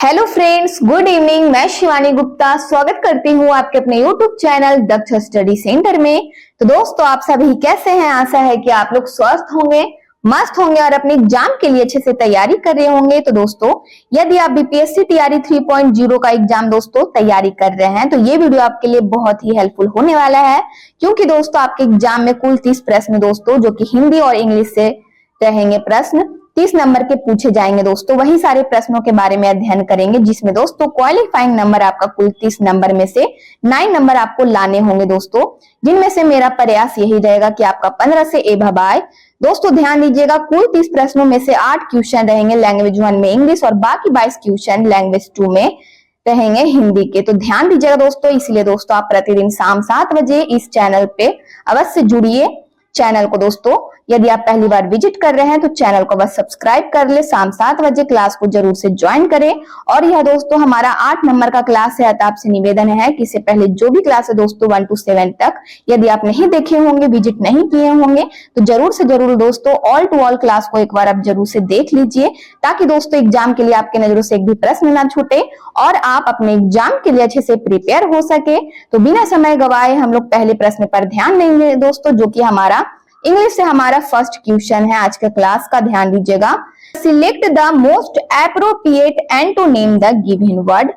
Hello friends, good evening. मैं शिवानी गुप्ता स्वागत करती हूँ आपके अपने यूट्यूब चैनल दक्ष स्टडी सेंटर में। तो दोस्तों, आप सभी कैसे हैं? आशा है कि आप लोग स्वस्थ होंगे, मस्त होंगे और अपने एग्जाम के लिए अच्छे से तैयारी कर रहे होंगे। तो दोस्तों, यदि आप बीपीएससी तैयारी 3.0 का एग्जाम दोस्तों तैयारी कर रहे हैं तो ये वीडियो आपके लिए बहुत ही हेल्पफुल होने वाला है, क्योंकि दोस्तों आपके एग्जाम में कुल 30 प्रश्न दोस्तों जो कि हिंदी और इंग्लिश से रहेंगे प्रश्न 30 नंबर के पूछे जाएंगे दोस्तों। वही सारे प्रश्नों के बारे में अध्ययन करेंगे, जिसमें दोस्तों क्वालिफाइंग नंबर आपका कुल 30 नंबर में से 9 नंबर आपको लाने होंगे दोस्तों, जिनमें से मेरा प्रयास यही रहेगा कि आपका 15 से एबव आए। दोस्तों ध्यान दीजिएगा, कुल 30 प्रश्नों में से 8 क्वेश्चन रहेंगे लैंग्वेज 1 में इंग्लिश और बाकी 22 क्वेश्चन लैंग्वेज 2 में रहेंगे हिंदी के। तो ध्यान दीजिएगा दोस्तों, इसलिए दोस्तों आप प्रतिदिन शाम 7 बजे इस चैनल पे अवश्य जुड़िए। चैनल को दोस्तों यदि आप पहली बार विजिट कर रहे हैं तो चैनल को बस सब्सक्राइब कर ले, शाम 7 बजे क्लास को जरूर से ज्वाइन करें। और यह दोस्तों हमारा 8 नंबर का क्लास है। तो आपसे निवेदन है कि इससे पहले जो भी क्लास है दोस्तों 1 to 7 तक यदि आप नहीं देखे होंगे, विजिट नहीं किए होंगे, तो जरूर से जरूर दोस्तों ऑल टू ऑल क्लास को एक बार आप जरूर से देख लीजिए, ताकि दोस्तों एग्जाम के लिए आपके नजरों से एक भी प्रश्न ना छूटे और आप अपने एग्जाम के लिए अच्छे से प्रिपेयर हो सके। तो बिना समय गवाए हम लोग पहले प्रश्न पर ध्यान देंगे दोस्तों, जो कि हमारा इंग्लिश से हमारा फर्स्ट क्वेश्चन है आज के क्लास का। ध्यान दीजिएगा, select the most appropriate antonym the given word.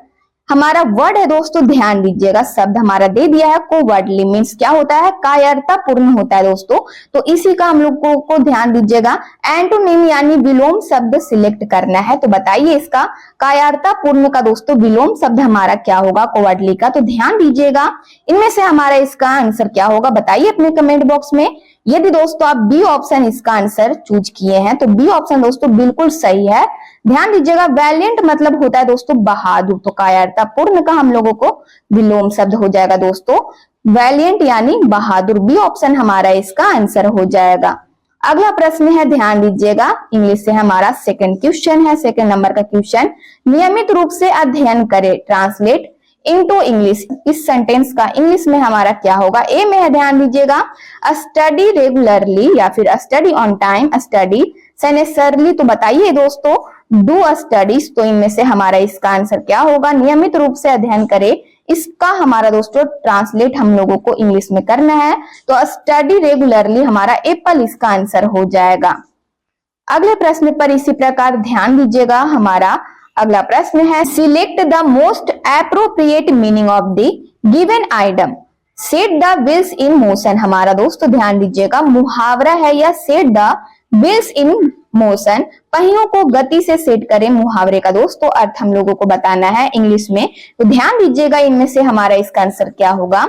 हमारा वर्ड है दोस्तों, ध्यान दीजिएगा, शब्द हमारा दे दिया है कोवर्डली, मीन्स क्या होता है, कायरता पूर्ण होता है दोस्तों। तो इसी का हम लोग को ध्यान दीजिएगा, एंटोनिम यानी विलोम शब्द सिलेक्ट करना है। तो बताइए इसका कायरता पूर्ण का दोस्तों विलोम शब्द हमारा क्या होगा कोवर्डली का। तो ध्यान दीजिएगा, इनमें से हमारा इसका आंसर क्या होगा बताइए अपने कमेंट बॉक्स में। यदि दोस्तों आप बी ऑप्शन इसका आंसर चूज किए हैं तो बी ऑप्शन दोस्तों बिल्कुल सही है। ध्यान दीजिएगा, वैलिएंट मतलब होता है दोस्तों बहादुर, तो कायरता पूर्ण का हम लोगों को विलोम शब्द हो जाएगा दोस्तों वैलिएंट यानी बहादुर। बी ऑप्शन हमारा इसका आंसर हो जाएगा। अगला प्रश्न है, ध्यान दीजिएगा, इंग्लिश से हमारा सेकंड क्वेश्चन है, सेकंड नंबर का क्वेश्चन। नियमित रूप से अध्ययन करें, ट्रांसलेट इनटू इंग्लिश। इस सेंटेंस का इंग्लिश में हमारा क्या होगा? ए में है, ध्यान दीजिएगा, स्टडी रेगुलरली या फिर study on time, study sincerely. तो बताइए दोस्तों डू स्टडीज। तो इनमें से हमारा इसका आंसर क्या होगा? नियमित रूप से अध्ययन करें, इसका हमारा दोस्तों ट्रांसलेट हम लोगों को इंग्लिश में करना है। तो स्टडी रेगुलरली हमारा एप्पल इसका आंसर हो जाएगा। अगले प्रश्न पर इसी प्रकार ध्यान दीजिएगा, हमारा अगला प्रश्न है, select the most appropriate meaning of the given item, set the wheels in motion. हमारा दोस्तों ध्यान दीजिएगा, मुहावरा है या set the wheels in motion, पहियों को गति से सेट करें, मुहावरे का दोस्तों अर्थ हम लोगों को बताना है इंग्लिश में। तो ध्यान दीजिएगा, इनमें से हमारा इसका आंसर क्या होगा?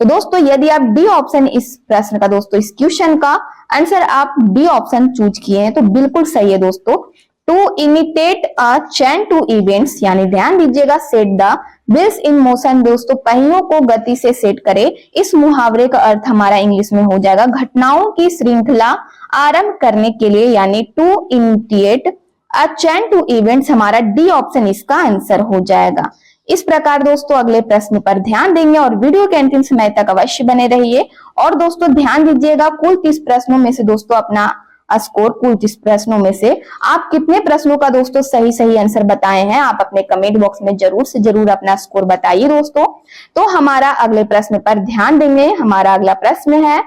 तो दोस्तों यदि आप डी ऑप्शन इस प्रश्न का दोस्तों इस क्वेश्चन का आंसर आप डी ऑप्शन चूज किए हैं तो बिल्कुल सही है दोस्तों। To imitate a chain to events, यानी ध्यान दीजिएगा set the wheels in motion दोस्तों पहियों को गति से सेट करे। इस मुहावरे का अर्थ हमारा इंग्लिश में हो जाएगा घटनाओं की श्रृंखला आरंभ करने के लिए, यानी to imitate a chain to events हमारा डी ऑप्शन इसका आंसर हो जाएगा। इस प्रकार दोस्तों अगले प्रश्न पर ध्यान देंगे और वीडियो के अंतिम समय तक अवश्य बने रहिए। और दोस्तों ध्यान दीजिएगा, कुल 30 प्रश्नों में से दोस्तों अपना स्कोर, कुल 30 प्रश्नों में से आप कितने प्रश्नों का दोस्तों सही आंसर बताए हैं, आप अपने कमेंट बॉक्स में जरूर से जरूर अपना स्कोर बताइए दोस्तों। तो हमारा अगले प्रश्न पर ध्यान देंगे, हमारा अगला प्रश्न है,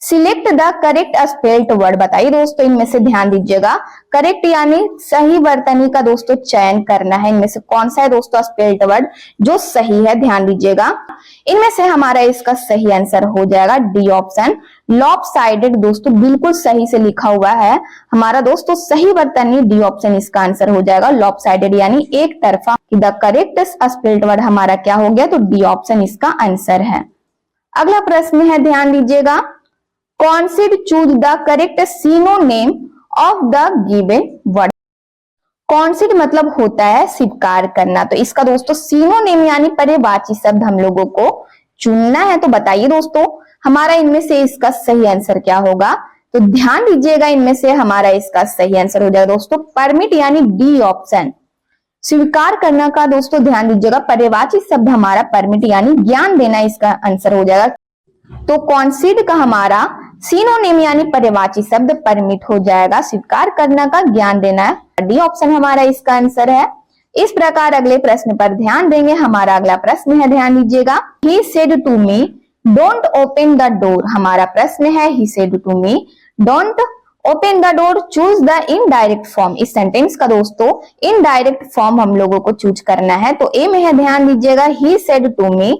select the correct spelled word. बताइए दोस्तों इनमें से ध्यान दीजिएगा, करेक्ट यानी सही वर्तनी का दोस्तों चयन करना है। इनमें से कौन सा है दोस्तों स्पेल्ड वर्ड जो सही है? ध्यान दीजिएगा, इनमें से हमारा इसका सही आंसर हो जाएगा डी ऑप्शन लॉपसाइडेड। दोस्तों बिल्कुल सही से लिखा हुआ है हमारा दोस्तों सही वर्तनी, डी ऑप्शन इसका आंसर हो जाएगा लॉपसाइडेड यानी एक तरफा। द करेक्ट स्पेल्ड वर्ड हमारा क्या हो गया? तो डी ऑप्शन इसका आंसर है। अगला प्रश्न है, ध्यान दीजिएगा, concede choose the correct synonym of the given word. Concede मतलब होता है स्वीकार करना, तो इसका दोस्तों सिनोनिम यानी पर्यायवाची शब्द हम लोगों को चुनना है। तो बताइए दोस्तों हमारा इनमें से इसका सही आंसर क्या होगा? तो ध्यान दीजिएगा, इनमें से हमारा इसका सही आंसर हो जाएगा दोस्तों परमिट यानी डी ऑप्शन स्वीकार करना का दोस्तों ध्यान दीजिएगा पर्यायवाची शब्द हमारा परमिट यानी ज्ञान देना, इसका आंसर हो जाएगा। तो कॉन्सीड का हमारा सिनोनिम यानी पर्यायवाची शब्द परमिट हो जाएगा, स्वीकार करना का ज्ञान देना, डी ऑप्शन हमारा इसका आंसर है। इस प्रकार अगले प्रश्न पर ध्यान देंगे। हमारा अगला प्रश्न है, ध्यान दीजिएगा, he said to me don't open the door. हमारा प्रश्न है, he said to me don't open the door, choose the indirect form. इस सेंटेंस का दोस्तों इनडायरेक्ट फॉर्म हम लोगों को चूज करना है। तो ए में है, ध्यान दीजिएगा, he said to me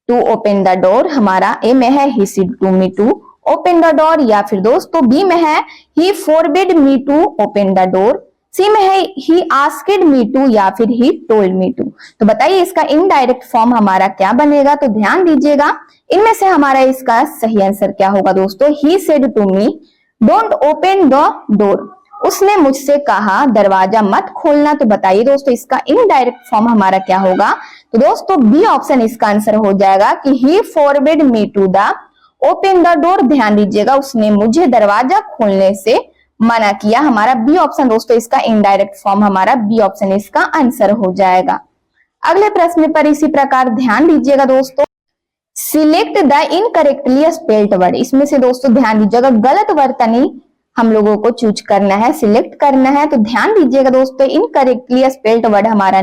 to open the door. हमारा ए में है, he said to me to open the door, या फिर दोस्तों बी में है, he forbid me to open the door. C में है, ही आस्क्ड मी टू, या फिर ही टोल्ड मी टू। तो बताइए इसका इनडायरेक्ट फॉर्म हमारा क्या बनेगा। तो ध्यान दीजिएगा, इनमें से हमारा इसका सही आंसर क्या होगा दोस्तों। He said to me don't open the door, उसने मुझसे कहा दरवाजा मत खोलना। तो बताइए दोस्तों इसका इनडायरेक्ट फॉर्म हमारा क्या होगा। तो दोस्तों बी ऑप्शन इसका आंसर हो जाएगा कि he forbid me to the open the door. ध्यान दीजिएगा, उसने मुझे दरवाजा खोलने से मना किया। हमारा बी ऑप्शन दोस्तों इसका इनडायरेक्ट फॉर्म, हमारा बी ऑप्शन इसका आंसर हो जाएगा। अगले प्रश्न पर इसी प्रकार ध्यान दीजिएगा दोस्तों, select the incorrectly spelled word. इसमें से दोस्तों ध्यान दीजिएगा, गलत वर्तनी हम लोगों को चूज करना है, सिलेक्ट करना है। तो ध्यान दीजिएगा दोस्तों, इनकरेक्टली स्पेल्ड वर्ड हमारा,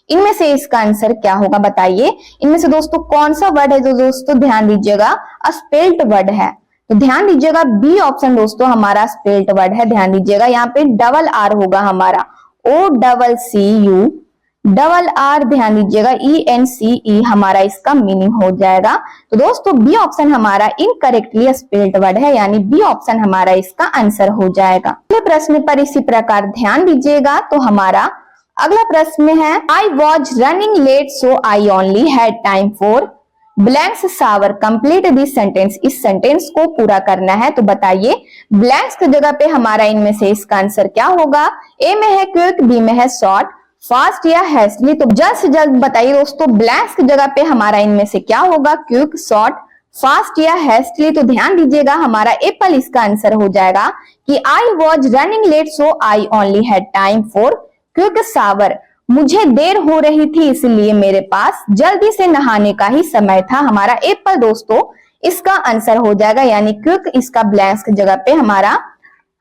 इनमें से इसका आंसर क्या होगा बताइए। इनमें से दोस्तों कौन सा वर्ड है जो दोस्तों ध्यान दीजिएगा स्पेल्ड वर्ड है। तो ध्यान दीजिएगा बी ऑप्शन दोस्तों हमारा स्पेल्ड वर्ड है। ध्यान दीजिएगा यहाँ पे डबल आर होगा हमारा, O double C U double R, ध्यान दीजिएगा ENCE हमारा इसका मीनिंग हो जाएगा। तो दोस्तों बी ऑप्शन हमारा इनकरेक्टली स्पेल्ड वर्ड है, यानी बी ऑप्शन हमारा इसका आंसर हो जाएगा। अगले प्रश्न पर इसी प्रकार ध्यान दीजिएगा। तो हमारा अगला प्रश्न है, I was running late so I only had time for blanks shower, complete this sentence. इस सेंटेंस को पूरा करना है। तो बताइए ब्लैंक्स की जगह पे हमारा इनमें से इसका आंसर क्या होगा। ए में है क्विक, बी में है शॉर्ट, फास्ट या हैस्टली। तो जल्द से जल्द बताइए दोस्तों ब्लैंक्स की जगह पे हमारा इनमें से क्या होगा, क्विक, शॉर्ट, फास्ट या हैस्टली। तो ध्यान दीजिएगा हमारा एप्पल इसका आंसर हो जाएगा कि I was running late so I only had time for quick shower, मुझे देर हो रही थी इसलिए मेरे पास जल्दी से नहाने का ही समय था। हमारा एप्पल दोस्तों इसका आंसर हो जाएगा, यानी क्विक इसका ब्लैंक्स की जगह पे हमारा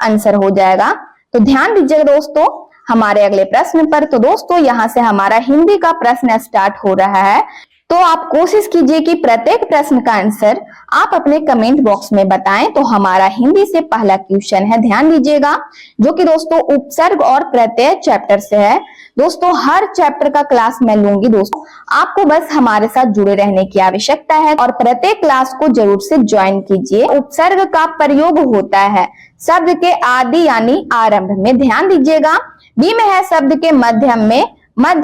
आंसर हो जाएगा। तो ध्यान दीजिएगा दोस्तों हमारे अगले प्रश्न पर। तो दोस्तों यहाँ से हमारा हिंदी का प्रश्न स्टार्ट हो रहा है। तो आप कोशिश कीजिए कि प्रत्येक प्रश्न का आंसर आप अपने कमेंट बॉक्स में बताएं। तो हमारा हिंदी से पहला क्वेश्चन है, ध्यान दीजिएगा, जो कि दोस्तों उपसर्ग और प्रत्यय चैप्टर से है। दोस्तों हर चैप्टर का क्लास मैं लूंगी दोस्तों, आपको बस हमारे साथ जुड़े रहने की आवश्यकता है और प्रत्येक क्लास को जरूर से ज्वाइन कीजिए। उपसर्ग का प्रयोग होता है शब्द के आदि यानी आरंभ में, ध्यान दीजिएगा। बी में है शब्द के मध्य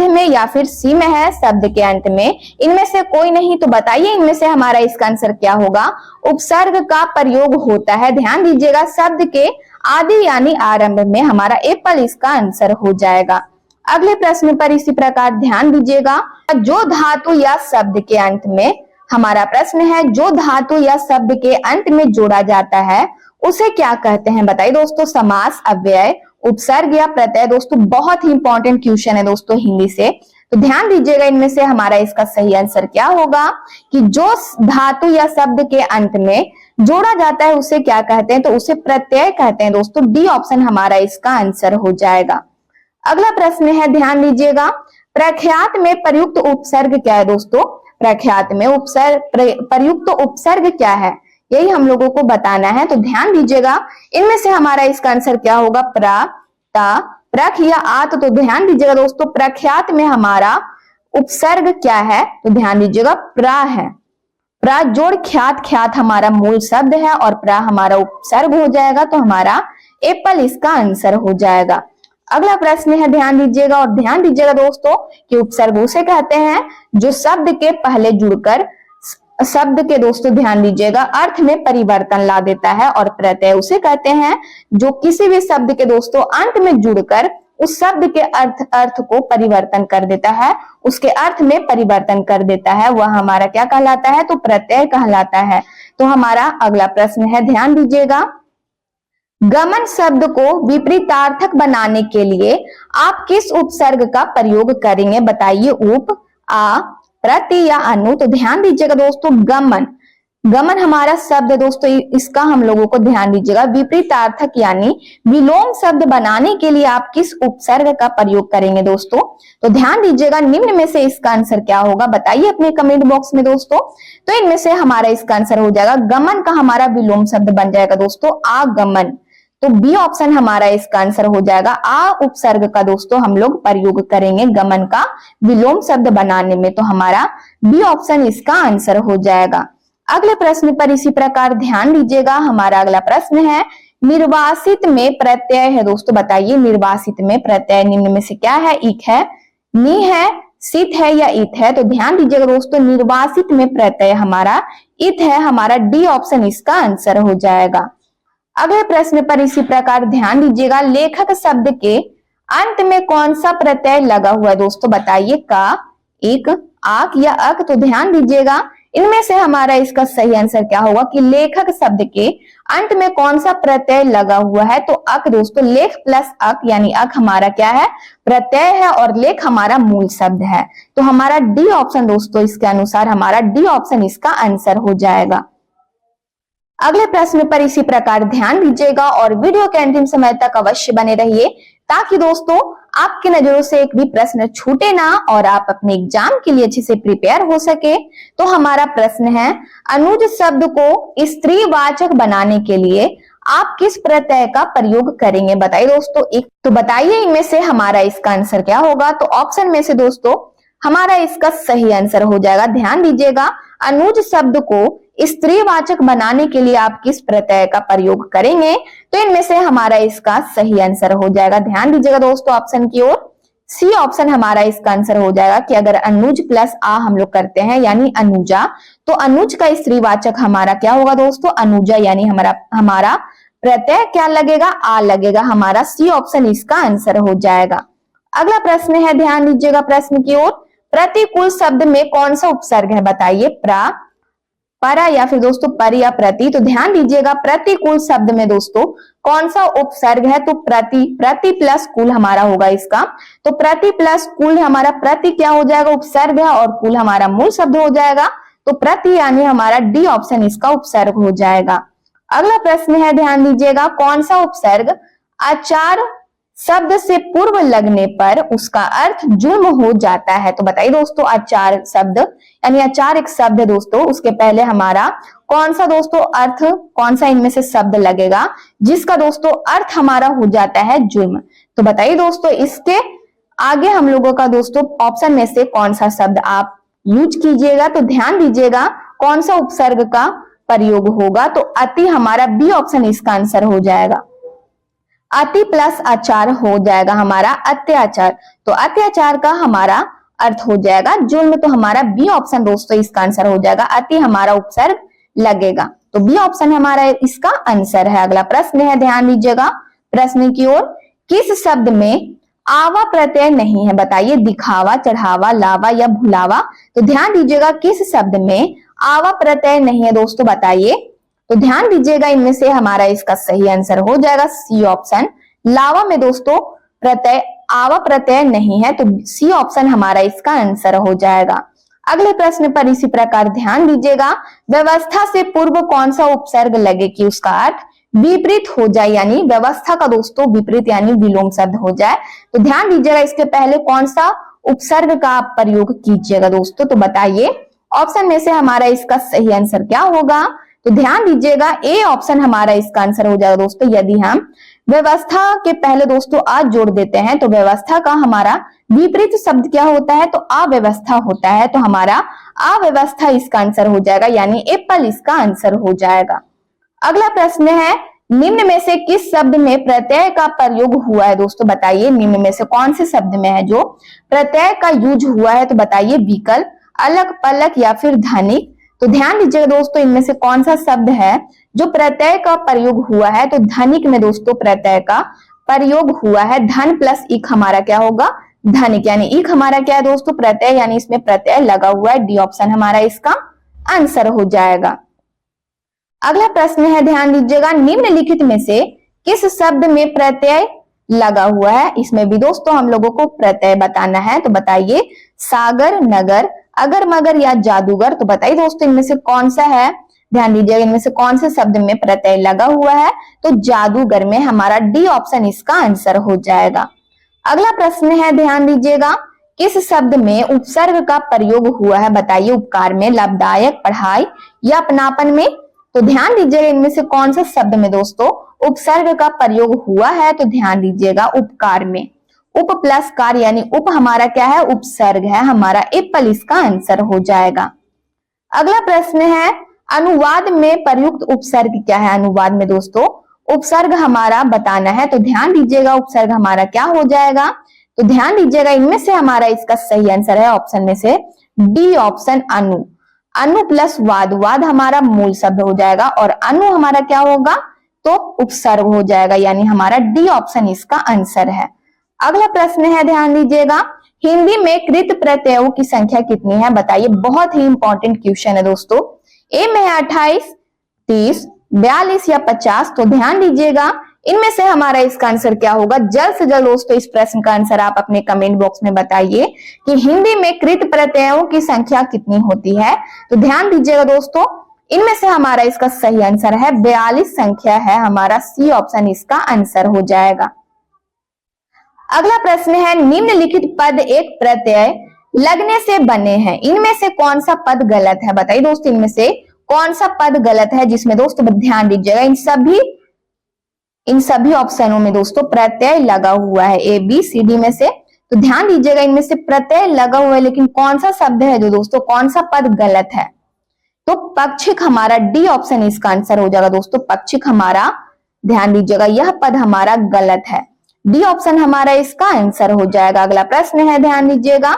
में, या फिर सी में है शब्द के अंत में। इनमें से कोई नहीं। तो बताइए इनमें से हमारा इसका आंसर क्या होगा। उपसर्ग का प्रयोग होता है, ध्यान दीजिएगा, शब्द के आदि यानी आरंभ में। हमारा एप्पल इसका आंसर हो जाएगा। अगले प्रश्न पर इसी प्रकार ध्यान दीजिएगा, जो धातु या शब्द के अंत में, हमारा प्रश्न है, जो धातु या शब्द के अंत में जोड़ा जाता है उसे क्या कहते हैं बताइए दोस्तों। समास, अव्यय, उपसर्ग या प्रत्यय। दोस्तों बहुत ही इंपॉर्टेंट क्वेश्चन है दोस्तों हिंदी से। तो ध्यान दीजिएगा इनमें से हमारा इसका सही आंसर क्या होगा कि जो धातु या शब्द के अंत में जोड़ा जाता है उसे क्या कहते हैं। तो उसे प्रत्यय कहते हैं दोस्तों। डी ऑप्शन हमारा इसका आंसर हो जाएगा। अगला प्रश्न है, ध्यान दीजिएगा, प्रख्यात में प्रयुक्त उपसर्ग क्या है दोस्तों। प्रख्यात में प्रयुक्त उपसर्ग क्या है, यही हम लोगों को बताना है। तो ध्यान दीजिएगा इनमें से हमारा इसका आंसर क्या होगा, प्रा, ता, प्रख या आत। तो ध्यान दीजिएगा दोस्तों प्रख्यात में हमारा उपसर्ग क्या है। तो ध्यान दीजिएगा प्रा है। प्रा जोड़ ख्यात, ख्यात हमारा मूल शब्द है और प्रा हमारा उपसर्ग हो जाएगा। तो हमारा एप्पल इसका आंसर हो जाएगा। अगला प्रश्न है, ध्यान दीजिएगा, और ध्यान दीजिएगा दोस्तों कि उपसर्ग उसे कहते हैं जो शब्द के पहले जुड़कर शब्द के दोस्तों ध्यान दीजिएगा अर्थ में परिवर्तन ला देता है, और प्रत्यय उसे कहते हैं जो किसी भी शब्द के दोस्तों अंत में जुड़कर उस शब्द के अर्थ को परिवर्तन कर देता है, उसके अर्थ में परिवर्तन कर देता है, वह हमारा क्या कहलाता है, तो प्रत्यय कहलाता है। तो हमारा अगला प्रश्न है, ध्यान दीजिएगा, गमन शब्द को विपरीतार्थक बनाने के लिए आप किस उपसर्ग का प्रयोग करेंगे बताइए। उप, आ, प्रति या अनु। तो ध्यान दीजिएगा दोस्तों गमन गमन हमारा शब्द है दोस्तों, इसका हम लोगों को ध्यान दीजिएगा विपरीतार्थक यानी विलोम शब्द बनाने के लिए आप किस उपसर्ग का प्रयोग करेंगे दोस्तों। तो ध्यान दीजिएगा निम्न में से इसका आंसर क्या होगा, बताइए अपने कमेंट बॉक्स में दोस्तों। तो इनमें से हमारा इसका आंसर हो जाएगा, गमन का हमारा विलोम शब्द बन जाएगा दोस्तों आगमन। तो बी ऑप्शन हमारा इसका आंसर हो जाएगा, आ उपसर्ग का दोस्तों हम लोग प्रयोग करेंगे गमन का विलोम शब्द बनाने में। तो हमारा बी ऑप्शन इसका आंसर हो जाएगा। अगले प्रश्न पर इसी प्रकार ध्यान दीजिएगा। हमारा अगला प्रश्न है, निर्वासित में प्रत्यय है दोस्तों, बताइए निर्वासित में प्रत्यय निम्न में से क्या है, इक है, नी है, सित है या इत है। तो ध्यान दीजिएगा दोस्तों निर्वासित में प्रत्यय हमारा इत है, हमारा डी ऑप्शन इसका आंसर हो जाएगा। अगले प्रश्न पर इसी प्रकार ध्यान दीजिएगा, लेखक शब्द के अंत में कौन सा प्रत्यय लगा हुआ है दोस्तों, बताइए का, एक, आक या अक। तो ध्यान दीजिएगा इनमें से हमारा इसका सही आंसर क्या होगा कि लेखक शब्द के अंत में कौन सा प्रत्यय लगा हुआ है, तो अक दोस्तों, लेख प्लस अक यानी अक हमारा क्या है, प्रत्यय है और लेख हमारा मूल शब्द है। तो हमारा डी ऑप्शन दोस्तों इसके अनुसार हमारा डी ऑप्शन इसका आंसर हो जाएगा। अगले प्रश्न पर इसी प्रकार ध्यान दीजिएगा और वीडियो के अंतिम समय तक अवश्य बने रहिए ताकि दोस्तों आपकी नजरों से एक भी प्रश्न छूटे ना और आप अपने एग्जाम के लिए अच्छे से प्रिपेयर हो सके। तो हमारा प्रश्न है, अनुज शब्द को स्त्रीवाचक बनाने के लिए आप किस प्रत्यय का प्रयोग करेंगे, बताइए दोस्तों। एक तो बताइए इनमें से हमारा इसका आंसर क्या होगा। तो ऑप्शन में से दोस्तों हमारा इसका सही आंसर हो जाएगा, ध्यान दीजिएगा अनुज शब्द को स्त्रीवाचक बनाने के लिए आप किस प्रत्यय का प्रयोग करेंगे। तो इनमें से हमारा इसका सही आंसर हो जाएगा, ध्यान दीजिएगा दोस्तों ऑप्शन की ओर, सी ऑप्शन हमारा इसका आंसर हो जाएगा कि अगर अनुज प्लस आ हम लोग करते हैं यानी अनुजा, तो अनुज का स्त्रीवाचक हमारा क्या होगा दोस्तों, अनुजा, यानी हमारा प्रत्यय क्या लगेगा, आ लगेगा, हमारा सी ऑप्शन इसका आंसर हो जाएगा। अगला प्रश्न है, ध्यान दीजिएगा प्रश्न की ओर, प्रतिकूल शब्द में कौन सा उपसर्ग है, बताइए प्रा, परा या फिर दोस्तों पर या प्रति। तो ध्यान दीजिएगा प्रतिकूल शब्द में दोस्तों कौन सा उपसर्ग है, तो प्रति, प्रति प्लस कुल हमारा होगा इसका। तो प्रति प्लस कुल हमारा, प्रति क्या हो जाएगा उपसर्ग है और कुल हमारा मूल शब्द हो जाएगा। तो प्रति यानी हमारा डी ऑप्शन इसका उपसर्ग हो जाएगा। अगला प्रश्न है, ध्यान दीजिएगा कौन सा उपसर्ग आचार शब्द से पूर्व लगने पर उसका अर्थ जुर्म हो जाता है। तो बताइए दोस्तों आचार शब्द यानी आचार एक शब्द है दोस्तों, उसके पहले हमारा कौन सा दोस्तों अर्थ, कौन सा इनमें से शब्द लगेगा जिसका दोस्तों अर्थ हमारा हो जाता है जुर्म। तो बताइए दोस्तों इसके आगे हम लोगों का दोस्तों ऑप्शन में से कौन सा शब्द आप यूज कीजिएगा। तो ध्यान दीजिएगा कौन सा उपसर्ग का प्रयोग होगा, तो अति हमारा बी ऑप्शन इसका आंसर हो जाएगा, अति प्लस आचार हो जाएगा हमारा अत्याचार। तो अत्याचार का हमारा अर्थ हो जाएगा जुर्म, तो हमारा बी ऑप्शन दोस्तों इसका आंसर हो जाएगा, अति हमारा उपसर्ग लगेगा। तो बी ऑप्शन हमारा इसका आंसर है। अगला प्रश्न है, ध्यान दीजिएगा प्रश्न की ओर, किस शब्द में आवा प्रत्यय नहीं है, बताइए दिखावा, चढ़ावा, लावा या भुलावा। तो ध्यान दीजिएगा किस शब्द में आवा प्रत्यय नहीं है दोस्तों, बताइए। तो ध्यान दीजिएगा इनमें से हमारा इसका सही आंसर हो जाएगा सी ऑप्शन, लावा में दोस्तों प्रत्यय आवा प्रत्यय नहीं है, तो सी ऑप्शन हमारा इसका आंसर हो जाएगा। अगले प्रश्न पर इसी प्रकार ध्यान दीजिएगा, व्यवस्था से पूर्व कौन सा उपसर्ग लगे कि उसका अर्थ विपरीत हो जाए, यानी व्यवस्था का दोस्तों विपरीत यानी विलोम शब्द हो जाए। तो ध्यान दीजिएगा इसके पहले कौन सा उपसर्ग का आप प्रयोग कीजिएगा दोस्तों। तो बताइए ऑप्शन में से हमारा इसका सही आंसर क्या होगा। तो ध्यान दीजिएगा ए ऑप्शन हमारा इसका आंसर हो जाएगा दोस्तों। यदि हम व्यवस्था के पहले दोस्तों आ जोड़ देते हैं तो व्यवस्था का हमारा विपरीत शब्द क्या होता है, तो अव्यवस्था होता है। तो हमारा अव्यवस्था इसका आंसर हो जाएगा, यानी एप्पल इसका आंसर हो जाएगा। अगला प्रश्न है, निम्न में से किस शब्द में प्रत्यय का प्रयोग हुआ है दोस्तों, बताइए निम्न में से कौन से शब्द में है जो प्रत्यय का यूज हुआ है। तो बताइए विकल्प, अलग, पलक या फिर धनिक। तो ध्यान दीजिएगा दोस्तों इनमें से कौन सा शब्द है जो प्रत्यय का प्रयोग हुआ है। तो धनिक में दोस्तों प्रत्यय का प्रयोग हुआ है, धन प्लस इक हमारा क्या होगा धनिक, यानी इक हमारा क्या है दोस्तों प्रत्यय, यानी इसमें प्रत्यय लगा हुआ है, डी ऑप्शन हमारा इसका आंसर हो जाएगा। अगला प्रश्न है, ध्यान दीजिएगा निम्नलिखित में से किस शब्द में प्रत्यय लगा हुआ है। इसमें भी दोस्तों हम लोगों को प्रत्यय बताना है। तो बताइए सागर, नगर, अगर मगर या जादूगर। तो बताइए दोस्तों इनमें से कौन सा है ध्यान दीजिएगा इनमें से कौन से शब्द में प्रत्यय लगा हुआ है, तो जादूगर में हमारा डी ऑप्शन इसका आंसर हो जाएगा। अगला प्रश्न है, ध्यान दीजिएगा, किस शब्द में उपसर्ग का प्रयोग हुआ है बताइए, उपकार में, लाभदायक, पढ़ाई या अपनापन में। तो ध्यान दीजिएगा इनमें से कौन सा शब्द में दोस्तों उपसर्ग का प्रयोग हुआ है, तो ध्यान दीजिएगा उपकार में। उप प्लस कार यानी उप हमारा क्या है, उपसर्ग है, हमारा एप्पल इसका आंसर हो जाएगा। अगला प्रश्न है, अनुवाद में प्रयुक्त उपसर्ग क्या है। अनुवाद में दोस्तों उपसर्ग हमारा बताना है, तो ध्यान दीजिएगा उपसर्ग हमारा क्या हो जाएगा, तो ध्यान दीजिएगा इनमें से हमारा इसका सही आंसर है ऑप्शन में से डी ऑप्शन अनु। अनु प्लस वाद, वाद हमारा मूल शब्द हो जाएगा और अनु हमारा क्या होगा, तो उपसर्ग हो जाएगा, यानी हमारा डी ऑप्शन इसका आंसर है। अगला प्रश्न है, ध्यान दीजिएगा, हिंदी में कृत प्रत्ययों की संख्या कितनी है बताइए। बहुत ही इंपॉर्टेंट क्वेश्चन है दोस्तों। ए में है 28, 30, 42 या 50। तो ध्यान दीजिएगा इनमें से हमारा इसका आंसर क्या होगा। जल्द से जल्द दोस्तों इस प्रश्न का आंसर आप अपने कमेंट बॉक्स में बताइए कि हिंदी में कृत प्रत्ययों की संख्या कितनी होती है। तो ध्यान दीजिएगा दोस्तों इनमें से हमारा इसका सही आंसर है 42 संख्या है, हमारा सी ऑप्शन इसका आंसर हो जाएगा। अगला प्रश्न है, निम्नलिखित पद एक प्रत्यय लगने से बने हैं, इनमें से कौन सा पद गलत है बताइए दोस्तों। इनमें से कौन सा पद गलत है जिसमें दोस्तों ध्यान दीजिएगा इन सभी ऑप्शनों में दोस्तों प्रत्यय लगा हुआ है, ए बी सी डी में से। तो ध्यान दीजिएगा इनमें से प्रत्यय लगा हुआ है, लेकिन कौन सा शब्द है जो दोस्तों कौन सा पद गलत है, तो पक्षिक हमारा डी ऑप्शन इसका आंसर हो जाएगा दोस्तों। पक्षिक हमारा ध्यान दीजिएगा यह पद हमारा गलत है, डी ऑप्शन हमारा इसका आंसर हो जाएगा। अगला प्रश्न है, ध्यान दीजिएगा,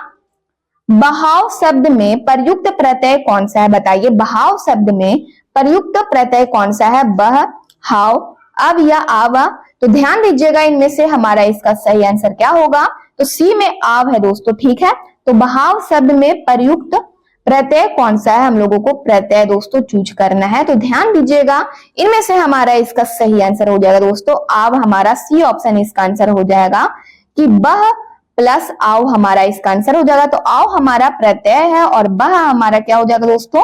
बहाव शब्द में प्रयुक्त प्रत्यय कौन सा है बताइए। बहाव शब्द में प्रयुक्त प्रत्यय कौन सा है, बह, हाव, अब या आवा। तो ध्यान दीजिएगा इनमें से हमारा इसका सही आंसर क्या होगा, तो सी में आव है दोस्तों, ठीक है। तो बहाव शब्द में प्रयुक्त प्रत्यय कौन सा है, हम लोगों को प्रत्यय दोस्तों चूज करना है। तो ध्यान दीजिएगा इनमें से हमारा इसका सही आंसर हो जाएगा दोस्तों आव, हमारा सी ऑप्शन इसका आंसर हो जाएगा कि बह प्लस आव हमारा इसका आंसर हो जाएगा। तो आव हमारा प्रत्यय है और बह हमारा क्या हो जाएगा दोस्तों,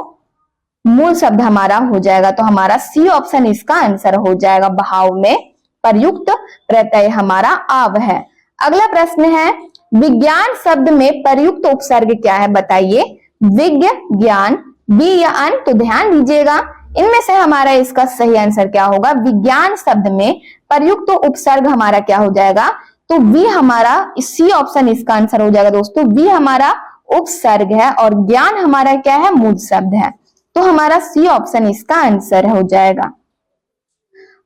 मूल शब्द हमारा हो जाएगा। तो हमारा सी ऑप्शन इसका आंसर हो जाएगा, बहाव में प्रयुक्त प्रत्यय हमारा आव है। अगला प्रश्न है, विज्ञान शब्द में प्रयुक्त उपसर्ग क्या है बताइए। विज्ञ, ज्ञान, बी या अन। तो ध्यान दीजिएगा इनमें से हमारा इसका सही आंसर क्या होगा, विज्ञान शब्द में प्रयुक्त उपसर्ग हमारा क्या हो जाएगा, तो वी हमारा सी ऑप्शन इसका आंसर हो जाएगा दोस्तों। वी हमारा उपसर्ग है और ज्ञान हमारा क्या है, मूल शब्द है। तो हमारा सी ऑप्शन इसका आंसर हो जाएगा।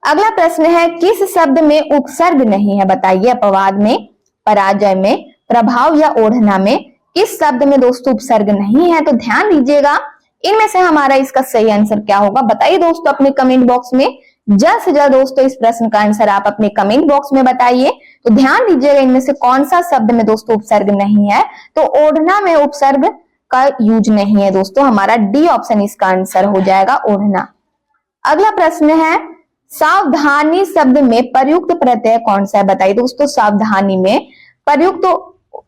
अगला प्रश्न है, किस शब्द में उपसर्ग नहीं है बताइए। अपवाद में, पराजय में, प्रभाव या ओढ़ना में किस शब्द में दोस्तों उपसर्ग नहीं है। तो ध्यान दीजिएगा इनमें से हमारा इसका सही आंसर क्या होगा बताइए दोस्तों अपने कमेंट बॉक्स में। जल्द से जल्द दोस्तों इस प्रश्न का आंसर आप अपने कमेंट बॉक्स में बताइए। तो ध्यान दीजिएगा इनमें से कौन सा शब्द में दोस्तों उपसर्ग नहीं है, तो ओढ़ना में उपसर्ग का यूज नहीं है दोस्तों, हमारा डी ऑप्शन इसका आंसर हो जाएगा, ओढ़ना। अगला प्रश्न है, सावधानी शब्द में प्रयुक्त प्रत्यय कौन सा है बताइए दोस्तों। सावधानी में प्रयुक्त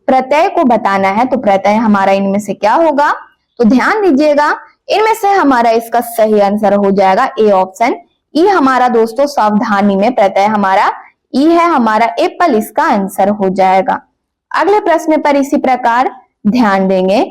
प्रत्यय को बताना है, तो प्रत्यय हमारा इनमें से क्या होगा, तो ध्यान दीजिएगा इनमें से हमारा इसका सही आंसर हो जाएगा ए ऑप्शन ई हमारा दोस्तों। सावधानी में प्रत्यय हमारा ई है, हमारा एप्पल इसका आंसर हो जाएगा। अगले प्रश्न पर इसी प्रकार ध्यान देंगे,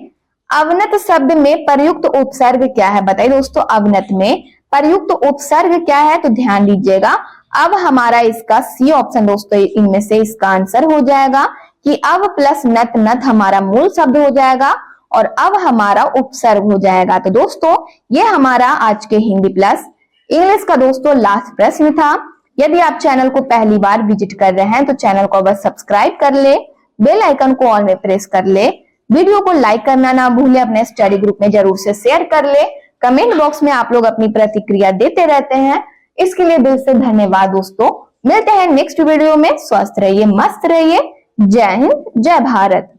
अवनत शब्द में प्रयुक्त उपसर्ग क्या है बताइए दोस्तों। अवनत में प्रयुक्त उपसर्ग क्या है, तो ध्यान दीजिएगा अब हमारा इसका सी ऑप्शन दोस्तों इनमें से इसका आंसर हो जाएगा कि अब प्लस नत, नत हमारा मूल शब्द हो जाएगा और अब हमारा उपसर्ग हो जाएगा। तो दोस्तों ये हमारा आज के हिंदी प्लस इंग्लिश का दोस्तों लास्ट प्रश्न था। यदि आप चैनल को पहली बार विजिट कर रहे हैं तो चैनल को बस सब्सक्राइब कर ले, बेल आइकन को ऑल में प्रेस कर ले, वीडियो को लाइक करना ना भूले, अपने स्टडी ग्रुप में जरूर से शेयर कर ले। कमेंट बॉक्स में आप लोग अपनी प्रतिक्रिया देते रहते हैं, इसके लिए दिल से धन्यवाद दोस्तों। मिलते हैं नेक्स्ट वीडियो में, स्वस्थ रहिए, मस्त रहिए, जय हिंद, जय भारत।